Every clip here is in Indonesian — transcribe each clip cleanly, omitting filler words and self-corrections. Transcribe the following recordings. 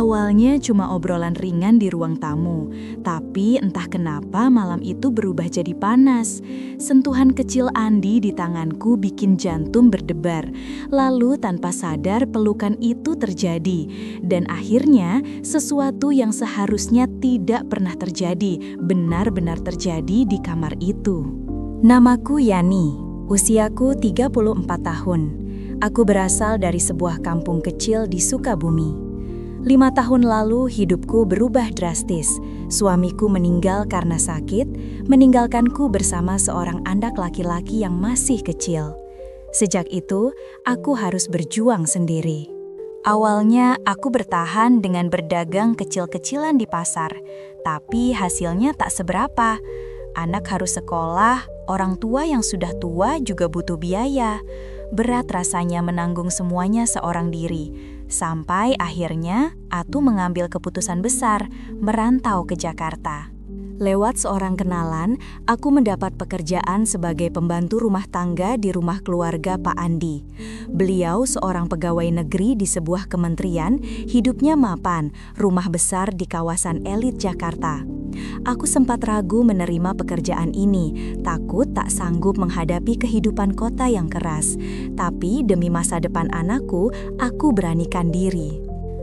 Awalnya cuma obrolan ringan di ruang tamu, tapi entah kenapa malam itu berubah jadi panas. Sentuhan kecil Andi di tanganku bikin jantung berdebar. Lalu tanpa sadar pelukan itu terjadi. Dan akhirnya sesuatu yang seharusnya tidak pernah terjadi, benar-benar terjadi di kamar itu. Namaku Yani, usiaku 34 tahun. Aku berasal dari sebuah kampung kecil di Sukabumi. 5 tahun lalu hidupku berubah drastis. Suamiku meninggal karena sakit, meninggalkanku bersama seorang anak laki-laki yang masih kecil. Sejak itu, aku harus berjuang sendiri. Awalnya aku bertahan dengan berdagang kecil-kecilan di pasar, tapi hasilnya tak seberapa. Anak harus sekolah, orang tua yang sudah tua juga butuh biaya. Berat rasanya menanggung semuanya seorang diri. Sampai akhirnya, Atu mengambil keputusan besar, merantau ke Jakarta. Lewat seorang kenalan, aku mendapat pekerjaan sebagai pembantu rumah tangga di rumah keluarga Pak Andi. Beliau seorang pegawai negeri di sebuah kementerian, hidupnya mapan, rumah besar di kawasan elit Jakarta. Aku sempat ragu menerima pekerjaan ini, takut tak sanggup menghadapi kehidupan kota yang keras. Tapi demi masa depan anakku, aku beranikan diri.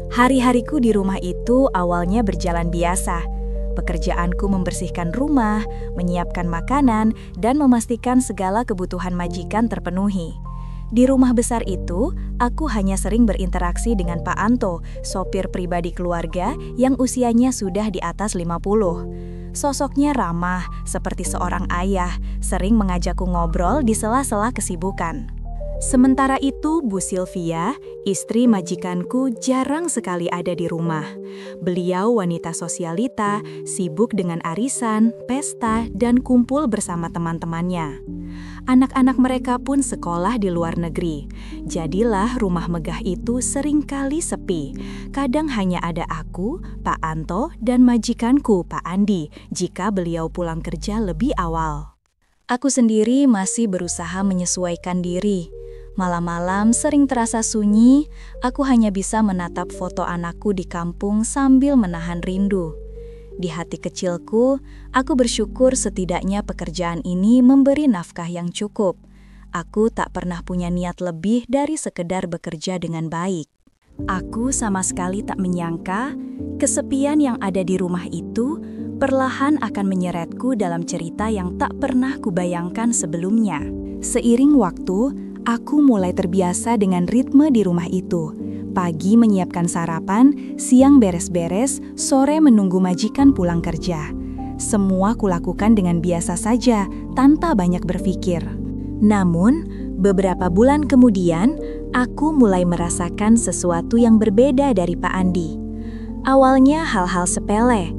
Hari-hariku di rumah itu awalnya berjalan biasa. Pekerjaanku membersihkan rumah, menyiapkan makanan, dan memastikan segala kebutuhan majikan terpenuhi. Di rumah besar itu, aku hanya sering berinteraksi dengan Pak Anto, sopir pribadi keluarga yang usianya sudah di atas 50. Sosoknya ramah, seperti seorang ayah, sering mengajakku ngobrol di sela-sela kesibukan. Sementara itu, Bu Sylvia, istri majikanku, jarang sekali ada di rumah. Beliau wanita sosialita, sibuk dengan arisan, pesta, dan kumpul bersama teman-temannya. Anak-anak mereka pun sekolah di luar negeri. Jadilah rumah megah itu seringkali sepi. Kadang hanya ada aku, Pak Anto, dan majikanku, Pak Andi, jika beliau pulang kerja lebih awal. Aku sendiri masih berusaha menyesuaikan diri. Malam-malam sering terasa sunyi, aku hanya bisa menatap foto anakku di kampung sambil menahan rindu. Di hati kecilku, aku bersyukur setidaknya pekerjaan ini memberi nafkah yang cukup. Aku tak pernah punya niat lebih dari sekedar bekerja dengan baik. Aku sama sekali tak menyangka, kesepian yang ada di rumah itu perlahan akan menyeretku dalam cerita yang tak pernah kubayangkan sebelumnya. Seiring waktu, aku mulai terbiasa dengan ritme di rumah itu. Pagi menyiapkan sarapan, siang beres-beres, sore menunggu majikan pulang kerja. Semua kulakukan dengan biasa saja, tanpa banyak berpikir. Namun, beberapa bulan kemudian, aku mulai merasakan sesuatu yang berbeda dari Pak Andi. Awalnya hal-hal sepele.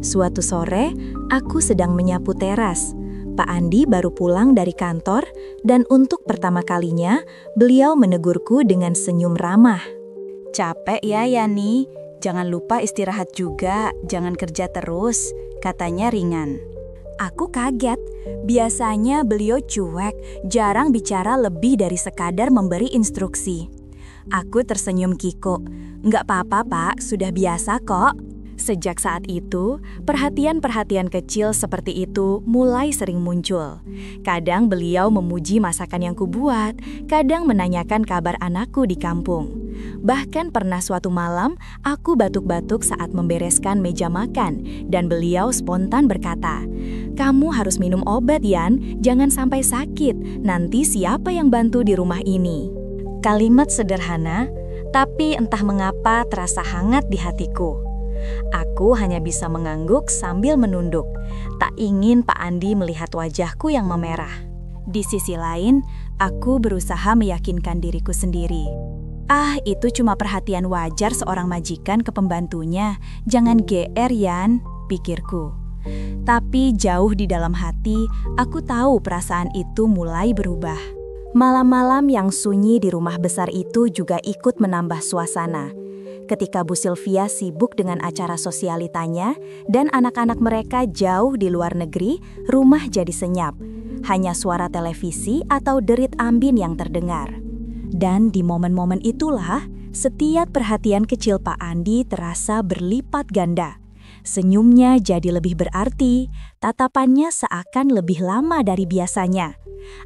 Suatu sore, aku sedang menyapu teras. Pak Andi baru pulang dari kantor, dan untuk pertama kalinya, beliau menegurku dengan senyum ramah. "Capek ya, Yani? Jangan lupa istirahat juga, jangan kerja terus," katanya ringan. Aku kaget. Biasanya beliau cuek, jarang bicara lebih dari sekadar memberi instruksi. Aku tersenyum kikuk. "Nggak apa-apa, Pak, sudah biasa kok." Sejak saat itu, perhatian-perhatian kecil seperti itu mulai sering muncul. Kadang beliau memuji masakan yang kubuat, kadang menanyakan kabar anakku di kampung. Bahkan pernah suatu malam, aku batuk-batuk saat membereskan meja makan, dan beliau spontan berkata, "Kamu harus minum obat, Yan, jangan sampai sakit, nanti siapa yang bantu di rumah ini?" Kalimat sederhana, tapi entah mengapa terasa hangat di hatiku. Aku hanya bisa mengangguk sambil menunduk. Tak ingin Pak Andi melihat wajahku yang memerah. Di sisi lain, aku berusaha meyakinkan diriku sendiri. Itu cuma perhatian wajar seorang majikan ke pembantunya. Jangan GR, Yan, pikirku. Tapi jauh di dalam hati, aku tahu perasaan itu mulai berubah. Malam-malam yang sunyi di rumah besar itu juga ikut menambah suasana. Ketika Bu Sylvia sibuk dengan acara sosialitanya dan anak-anak mereka jauh di luar negeri, rumah jadi senyap. Hanya suara televisi atau derit ambin yang terdengar. Dan di momen-momen itulah, Setiap perhatian kecil Pak Andi terasa berlipat ganda. Senyumnya jadi lebih berarti, tatapannya seakan lebih lama dari biasanya.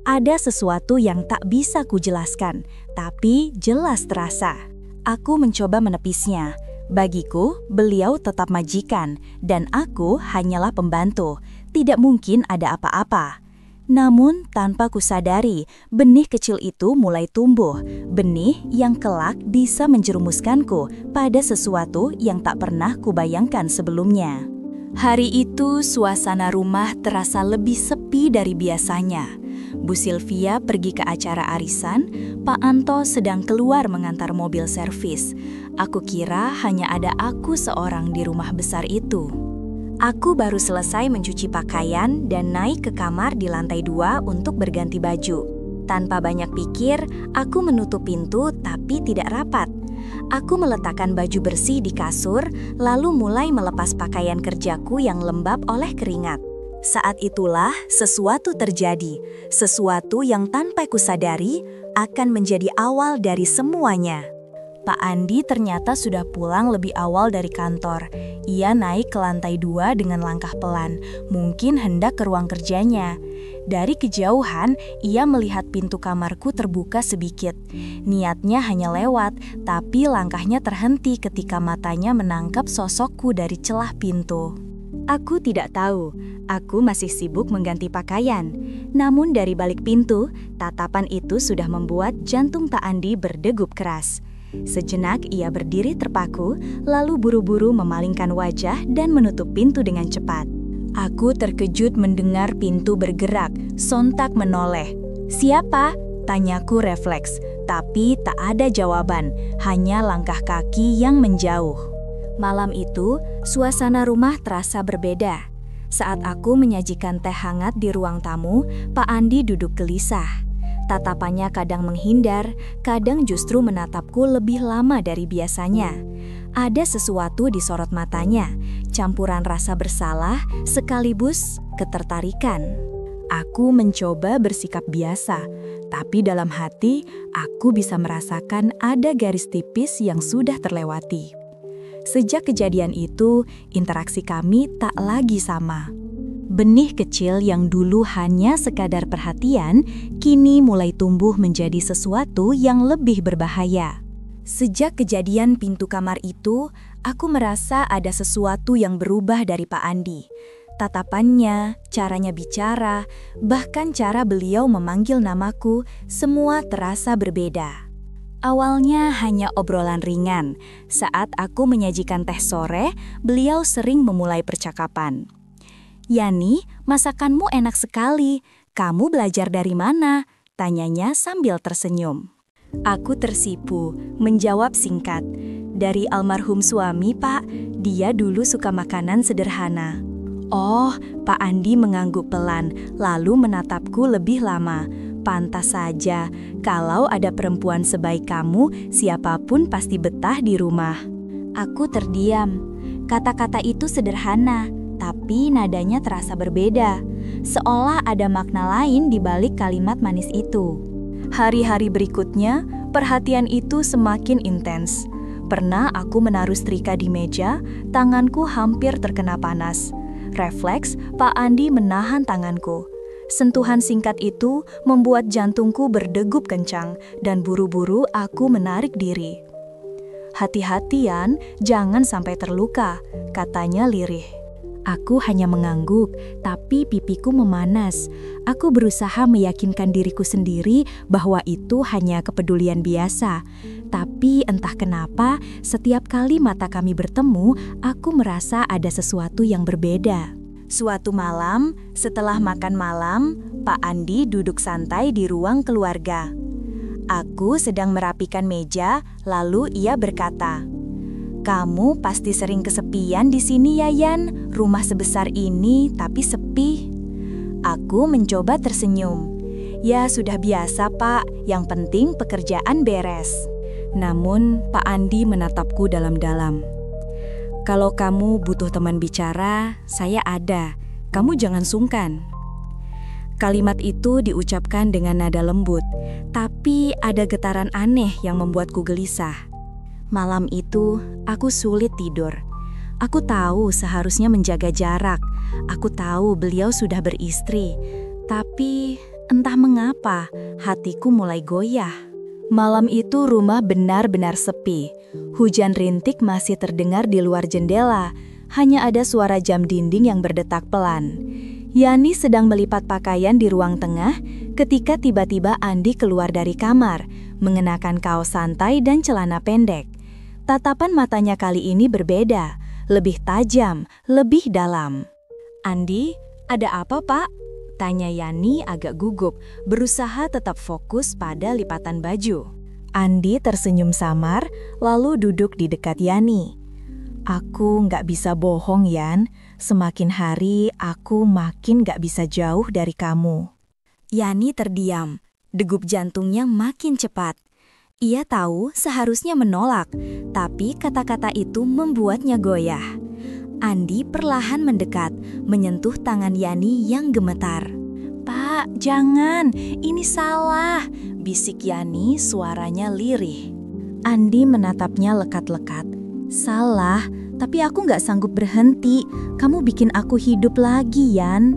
Ada sesuatu yang tak bisa kujelaskan, tapi jelas terasa. Aku mencoba menepisnya. Bagiku, beliau tetap majikan, dan aku hanyalah pembantu. Tidak mungkin ada apa-apa. Namun, tanpa kusadari, benih kecil itu mulai tumbuh. Benih yang kelak bisa menjerumuskanku pada sesuatu yang tak pernah kubayangkan sebelumnya. Hari itu, suasana rumah terasa lebih sepi dari biasanya. Bu Sylvia pergi ke acara arisan, Pak Anto sedang keluar mengantar mobil servis. Aku kira hanya ada aku seorang di rumah besar itu. Aku baru selesai mencuci pakaian dan naik ke kamar di lantai 2 untuk berganti baju. Tanpa banyak pikir, aku menutup pintu tapi tidak rapat. Aku meletakkan baju bersih di kasur, lalu mulai melepas pakaian kerjaku yang lembab oleh keringat. Saat itulah sesuatu terjadi, sesuatu yang tanpa kusadari akan menjadi awal dari semuanya. Pak Andi ternyata sudah pulang lebih awal dari kantor. Ia naik ke lantai 2 dengan langkah pelan, mungkin hendak ke ruang kerjanya. Dari kejauhan, ia melihat pintu kamarku terbuka sedikit. Niatnya hanya lewat, tapi langkahnya terhenti ketika matanya menangkap sosokku dari celah pintu. Aku tidak tahu, aku masih sibuk mengganti pakaian. Namun dari balik pintu, tatapan itu sudah membuat jantung Pak Andi berdegup keras. Sejenak ia berdiri terpaku, lalu buru-buru memalingkan wajah dan menutup pintu dengan cepat. Aku terkejut mendengar pintu bergerak, sontak menoleh. "Siapa?" tanyaku refleks, tapi tak ada jawaban, hanya langkah kaki yang menjauh. Malam itu, suasana rumah terasa berbeda. Saat aku menyajikan teh hangat di ruang tamu, Pak Andi duduk gelisah. Tatapannya kadang menghindar, kadang justru menatapku lebih lama dari biasanya. Ada sesuatu di sorot matanya, campuran rasa bersalah sekaligus ketertarikan. Aku mencoba bersikap biasa, tapi dalam hati aku bisa merasakan ada garis tipis yang sudah terlewati. Sejak kejadian itu, interaksi kami tak lagi sama. Benih kecil yang dulu hanya sekadar perhatian, kini mulai tumbuh menjadi sesuatu yang lebih berbahaya. Sejak kejadian pintu kamar itu, aku merasa ada sesuatu yang berubah dari Pak Andi. Tatapannya, caranya bicara, bahkan cara beliau memanggil namaku, semua terasa berbeda. Awalnya hanya obrolan ringan. Saat aku menyajikan teh sore, beliau sering memulai percakapan. "Yani, masakanmu enak sekali. Kamu belajar dari mana?" tanyanya sambil tersenyum. Aku tersipu, menjawab singkat. "Dari almarhum suami, Pak. Dia dulu suka makanan sederhana." "Oh," Pak Andi mengangguk pelan, lalu menatapku lebih lama. "Pantas saja, kalau ada perempuan sebaik kamu, siapapun pasti betah di rumah." Aku terdiam. Kata-kata itu sederhana, tapi nadanya terasa berbeda, seolah ada makna lain di balik kalimat manis itu. Hari-hari berikutnya, perhatian itu semakin intens. Pernah aku menaruh setrika di meja, tanganku hampir terkena panas. Refleks, Pak Andi menahan tanganku. Sentuhan singkat itu membuat jantungku berdegup kencang, dan buru-buru aku menarik diri. "Hati-hatian, jangan sampai terluka," katanya lirih. Aku hanya mengangguk, tapi pipiku memanas. Aku berusaha meyakinkan diriku sendiri bahwa itu hanya kepedulian biasa. Tapi entah kenapa, setiap kali mata kami bertemu, aku merasa ada sesuatu yang berbeda. Suatu malam, setelah makan malam, Pak Andi duduk santai di ruang keluarga. Aku sedang merapikan meja, lalu ia berkata, "Kamu pasti sering kesepian di sini ya, Yan. Rumah sebesar ini tapi sepi." Aku mencoba tersenyum. "Ya sudah biasa, Pak. Yang penting pekerjaan beres." Namun Pak Andi menatapku dalam-dalam. "Kalau kamu butuh teman bicara, saya ada. Kamu jangan sungkan." Kalimat itu diucapkan dengan nada lembut, tapi ada getaran aneh yang membuatku gelisah. Malam itu, aku sulit tidur. Aku tahu seharusnya menjaga jarak. Aku tahu beliau sudah beristri. Tapi, entah mengapa, hatiku mulai goyah. Malam itu rumah benar-benar sepi. Hujan rintik masih terdengar di luar jendela. Hanya ada suara jam dinding yang berdetak pelan. Yani sedang melipat pakaian di ruang tengah ketika tiba-tiba Andi keluar dari kamar, mengenakan kaos santai dan celana pendek. Tatapan matanya kali ini berbeda, lebih tajam, lebih dalam. "Andi, ada apa, Pak?" tanya Yani agak gugup, berusaha tetap fokus pada lipatan baju. Andi tersenyum samar, lalu duduk di dekat Yani. "Aku nggak bisa bohong, Yan. Semakin hari, aku makin nggak bisa jauh dari kamu." Yani terdiam, degup jantungnya makin cepat. Ia tahu seharusnya menolak, tapi kata-kata itu membuatnya goyah. Andi perlahan mendekat, menyentuh tangan Yani yang gemetar. "Pak, jangan, ini salah," bisik Yani, suaranya lirih. Andi menatapnya lekat-lekat. "Salah, tapi aku nggak sanggup berhenti. Kamu bikin aku hidup lagi, Yan."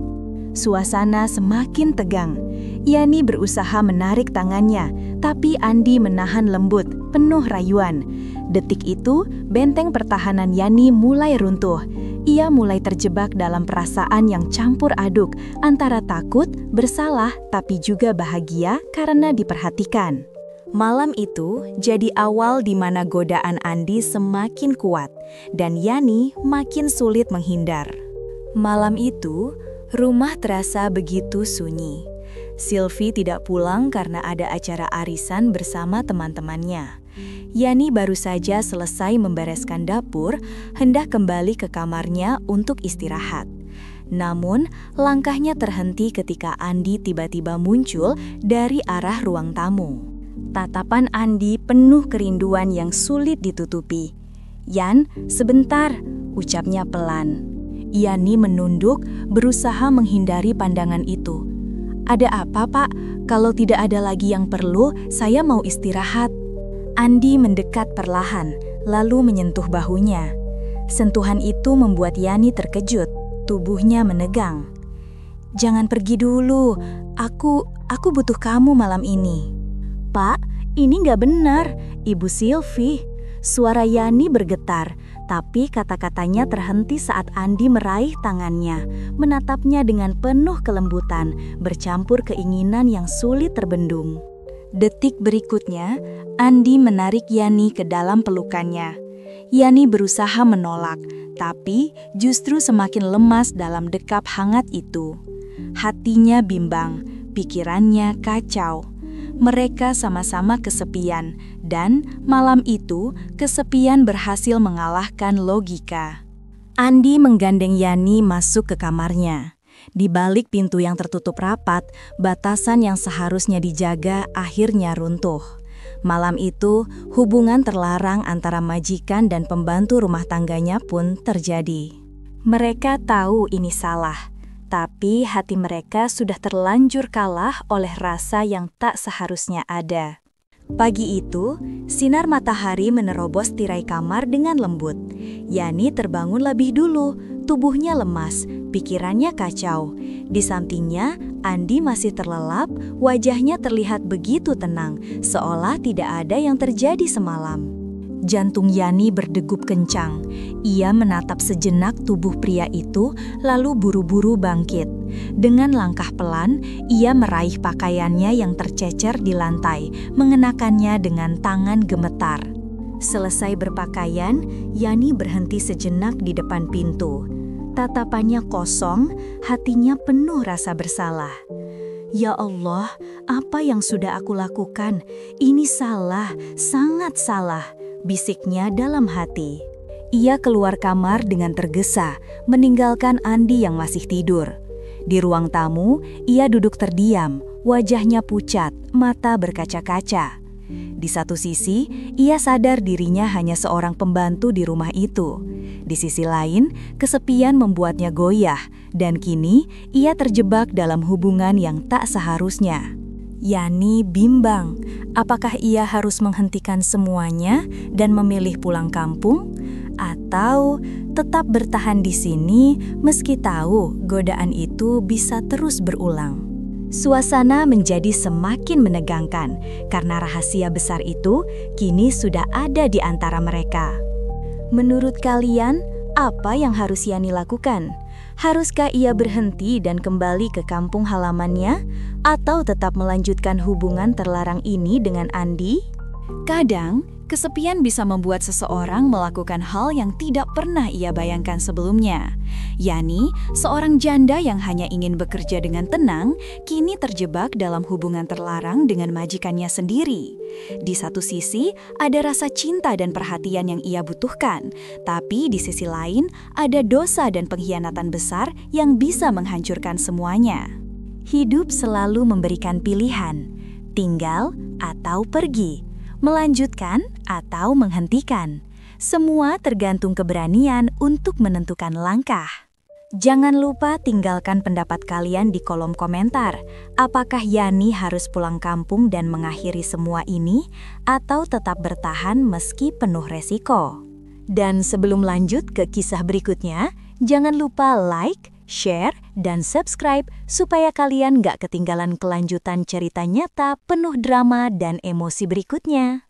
Suasana semakin tegang. Yani berusaha menarik tangannya, tapi Andi menahan lembut, penuh rayuan. Detik itu, benteng pertahanan Yani mulai runtuh. Ia mulai terjebak dalam perasaan yang campur aduk antara takut, bersalah, tapi juga bahagia karena diperhatikan. Malam itu jadi awal di mana godaan Andi semakin kuat dan Yani makin sulit menghindar. Malam itu, rumah terasa begitu sunyi. Sylvie tidak pulang karena ada acara arisan bersama teman-temannya. Yani baru saja selesai membereskan dapur, hendak kembali ke kamarnya untuk istirahat. Namun, langkahnya terhenti ketika Andi tiba-tiba muncul dari arah ruang tamu. Tatapan Andi penuh kerinduan yang sulit ditutupi. "Yan, sebentar," ucapnya pelan. Yani menunduk, berusaha menghindari pandangan itu. "Ada apa, Pak? Kalau tidak ada lagi yang perlu, saya mau istirahat." Andi mendekat perlahan, lalu menyentuh bahunya. Sentuhan itu membuat Yani terkejut, tubuhnya menegang. "Jangan pergi dulu, aku butuh kamu malam ini." "Pak, ini nggak benar, Ibu Sylvie." Suara Yani bergetar, tapi kata-katanya terhenti saat Andi meraih tangannya, menatapnya dengan penuh kelembutan, bercampur keinginan yang sulit terbendung. Detik berikutnya, Andi menarik Yani ke dalam pelukannya. Yani berusaha menolak, tapi justru semakin lemas dalam dekap hangat itu. Hatinya bimbang, pikirannya kacau. Mereka sama-sama kesepian, dan malam itu kesepian berhasil mengalahkan logika. Andi menggandeng Yani masuk ke kamarnya. Di balik pintu yang tertutup rapat, batasan yang seharusnya dijaga akhirnya runtuh. Malam itu, hubungan terlarang antara majikan dan pembantu rumah tangganya pun terjadi. Mereka tahu ini salah. Tapi hati mereka sudah terlanjur kalah oleh rasa yang tak seharusnya ada. Pagi itu, sinar matahari menerobos tirai kamar dengan lembut. Yani terbangun lebih dulu, tubuhnya lemas, pikirannya kacau. Di sampingnya, Andi masih terlelap, wajahnya terlihat begitu tenang, seolah tidak ada yang terjadi semalam. Jantung Yani berdegup kencang. Ia menatap sejenak tubuh pria itu, lalu buru-buru bangkit. Dengan langkah pelan, ia meraih pakaiannya yang tercecer di lantai, mengenakannya dengan tangan gemetar. Selesai berpakaian, Yani berhenti sejenak di depan pintu. Tatapannya kosong, hatinya penuh rasa bersalah. "Ya Allah, apa yang sudah aku lakukan? Ini salah, sangat salah," bisiknya dalam hati. Ia keluar kamar dengan tergesa, meninggalkan Andi yang masih tidur. Di ruang tamu, ia duduk terdiam, wajahnya pucat, mata berkaca-kaca. Di satu sisi, ia sadar dirinya hanya seorang pembantu di rumah itu. Di sisi lain, kesepian membuatnya goyah, dan kini ia terjebak dalam hubungan yang tak seharusnya. Yani bimbang, apakah ia harus menghentikan semuanya dan memilih pulang kampung? Atau tetap bertahan di sini meski tahu godaan itu bisa terus berulang? Suasana menjadi semakin menegangkan karena rahasia besar itu kini sudah ada di antara mereka. Menurut kalian, apa yang harus Yani lakukan? Haruskah ia berhenti dan kembali ke kampung halamannya? Atau tetap melanjutkan hubungan terlarang ini dengan Andi? Kadang, kesepian bisa membuat seseorang melakukan hal yang tidak pernah ia bayangkan sebelumnya. Yani, seorang janda yang hanya ingin bekerja dengan tenang, kini terjebak dalam hubungan terlarang dengan majikannya sendiri. Di satu sisi, ada rasa cinta dan perhatian yang ia butuhkan, tapi di sisi lain, ada dosa dan pengkhianatan besar yang bisa menghancurkan semuanya. Hidup selalu memberikan pilihan, tinggal atau pergi, melanjutkan atau menghentikan. Semua tergantung keberanian untuk menentukan langkah. Jangan lupa tinggalkan pendapat kalian di kolom komentar. Apakah Yani harus pulang kampung dan mengakhiri semua ini, atau tetap bertahan meski penuh resiko? Dan sebelum lanjut ke kisah berikutnya, jangan lupa like, share, dan subscribe supaya kalian gak ketinggalan kelanjutan cerita nyata penuh drama dan emosi berikutnya.